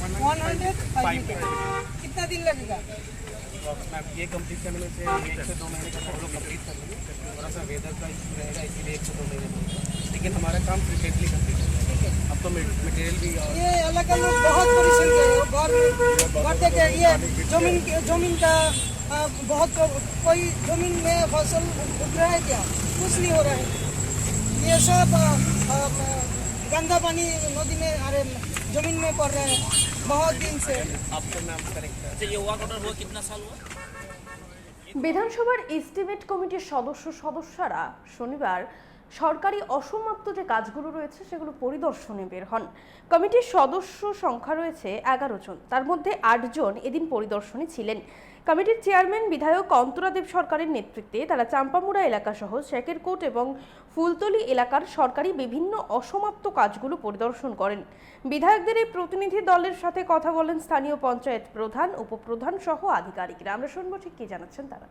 105 metre. कितना दिन लगेगा? मैम ये कंप्लीट करने में से 1 से 2 महीने का हम लोग कंप्लीट कर लेंगे। थोड़ा सा वेदर का इशू रहेगा, इसीलिए 1 से 2 महीने लगेगा, लेकिन हमारा काम फ्रिक्वेंटली कंप्लीट हो जाएगा। अब तो मटेरियल भी ये अलग अलग बहुत परेशान कर के ये जमीन का बहुत कोई जमीन में फसल उग रहा है क्या? कुछ नहीं हो रहा है। ये सब गंदा पानी नदी में अरे जमीन में पड़ रहा है बहुत दिन से। आपको मैम करेक्ट है। ये वर्क ऑर्डर हुआ कितना साल हुआ? বিধানসভার এস্টিমেট কমিটির সদস্যরা শনিবার সরকারি অসমাপ্ত যে কাজগুলো রয়েছে সেগুলো পরিদর্শনে বের হন। কমিটির সদস্য সংখ্যা রয়েছে 11 জন, তার মধ্যে 8 জন এদিন পরিদর্শনে ছিলেন। কমিটির চেয়ারম্যান বিধায়ক অন্তরাদেব সরকারের নেতৃত্বে তারা চাম্পামুড়া এলাকা সহ শেকেরকোট এবং ফুলতলি এলাকার সরকারি বিভিন্ন অসমাপ্ত কাজগুলো পরিদর্শন করেন। বিধায়কদের এই প্রতিনিধি দলের সাথে কথা বলেন স্থানীয় পঞ্চায়েত প্রধান, উপপ্রধান সহ আধিকারিকরা। আমরা শুনবো ঠিক কি জানাচ্ছেন তারা।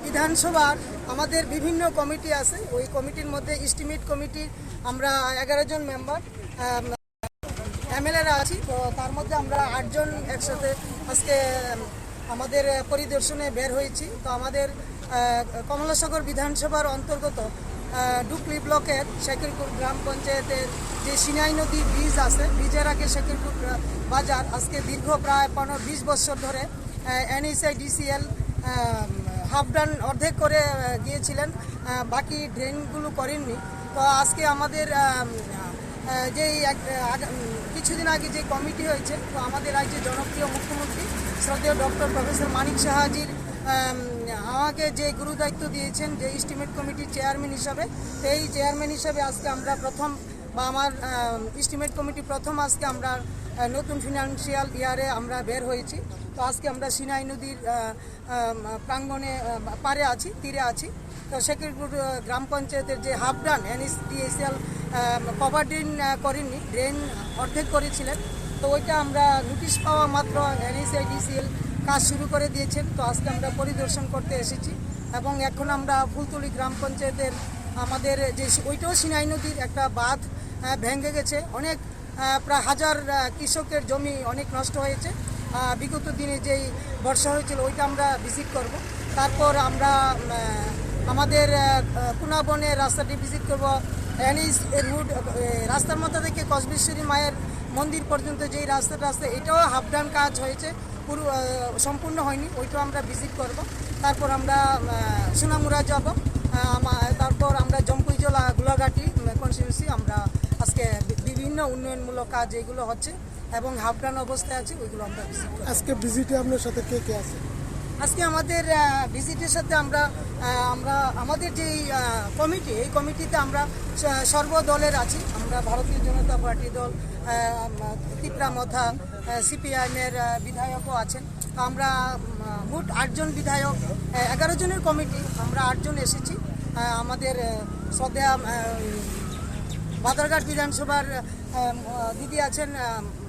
বিধানসভার আমাদের বিভিন্ন কমিটি আছে, ওই কমিটির মধ্যে এস্টিমেট কমিটি আমরা 11 জন মেম্বার এমএলএরা আছি। তো তার মধ্যে আমরা 8 জন একসাথে আজকে আমাদের পরিদর্শনে বের হয়েছি। তো আমাদের কমলাসাগর বিধানসভার অন্তর্গত ডুকলি ব্লকের শেকেরকোট গ্রাম পঞ্চায়েতের যে সিনাই নদী ব্রিজ আছে, ব্রিজের আগে শেকেরকোট বাজার আজকে দীর্ঘ প্রায় 15-20 বছর ধরে NHIDCL হাফ ডান অর্ধেক করে গিয়েছিলেন, বাকি ড্রেনগুলো করেননি। তো আজকে আমাদের যেই কিছুদিন আগে যে কমিটি হয়েছে, তো আমাদের রাজ্যের জনপ্রিয় মুখ্যমন্ত্রী শ্রদ্ধেয় ডক্টর প্রফেসর মানিক সাহাজির আমাকে যে গুরু দায়িত্ব দিয়েছেন যে এস্টিমেট কমিটির চেয়ারম্যান হিসাবে, এই চেয়ারম্যান হিসাবে আজকে আমরা প্রথম বা আমার এস্টিমেট কমিটি প্রথম আজকে আমরা নতুন ফিনান্সিয়াল ইয়ারে আমরা বের হয়েছি। তো আজকে আমরা সিনাই নদীর প্রাঙ্গণে পারে আছি, তীরে আছি। তো শেকেরকোট গ্রাম পঞ্চায়েতের যে হাফ ডান NHDCL কভার ড্রেন করেননি, ড্রেন অর্ধেক করেছিলেন। তো ওইটা আমরা নোটিশ পাওয়া মাত্র NHIDCL কাজ শুরু করে দিয়েছেন। তো আজকে আমরা পরিদর্শন করতে এসেছি এবং এখন আমরা ফুলতলি গ্রাম পঞ্চায়েতের আমাদের যে ওইটাও সিনাই নদীর একটা বাঁধ ভেঙে গেছে, অনেক প্রায় হাজার কৃষকের জমি অনেক নষ্ট হয়েছে। বিগত দিনে যেই বর্ষা হয়েছিল ওইটা আমরা ভিজিট করব। তারপর আমরা আমাদের কুনাবনের রাস্তাটি ভিজিট করব। NH রুট রাস্তার মধ্যে থেকে কসবেশ্বরী মায়ের মন্দির পর্যন্ত যেই রাস্তাটা আছে এটাও হাফ ডান কাজ হয়েছে, পুরো সম্পূর্ণ হয়নি, ওইটাও আমরা ভিজিট করব। তারপর আমরা সোনামুড়া যাব, তারপর আমরা জম্পুইজলা গোলাঘাটি কনস্টিটিউয়েন্সি আমরা আজকে বিভিন্ন উন্নয়নমূলক কাজ যেগুলো হচ্ছে এবং হাফ ডান অবস্থায় আছে ওইগুলো আমরা ভিজিট করব। আজকে ভিজিটে আপনার সাথে কে কে আছে? আজকে আমাদের ভিজিটের সাথে আমরা আমাদের যেই কমিটি, এই কমিটিতে আমরা সর্বদলের আছি। আমরা ভারতীয় জনতা পার্টি দল, ত্রিপুরা মথা, CPIM-এর বিধায়কও আছেন। আমরা মোট 8 জন বিধায়ক, 11 জনের কমিটি, আমরা 8 জন এসেছি। আমাদের শ্রদ্ধা বাদারঘাট বিধানসভার দিদি আছেন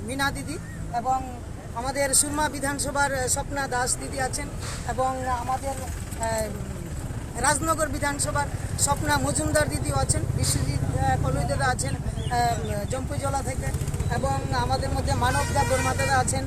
মিনা দিদি, এবং আমাদের সুরমা বিধানসভার স্বপ্না দাস দিদি আছেন, এবং আমাদের রাজনগর বিধানসভার স্বপ্না মজুমদার দিদিও আছেন, বিশ্বজিৎ কলুইদারা আছেন জম্পুজলা থেকে, এবং আমাদের মধ্যে মানবদা বর্মা দাদা আছেন।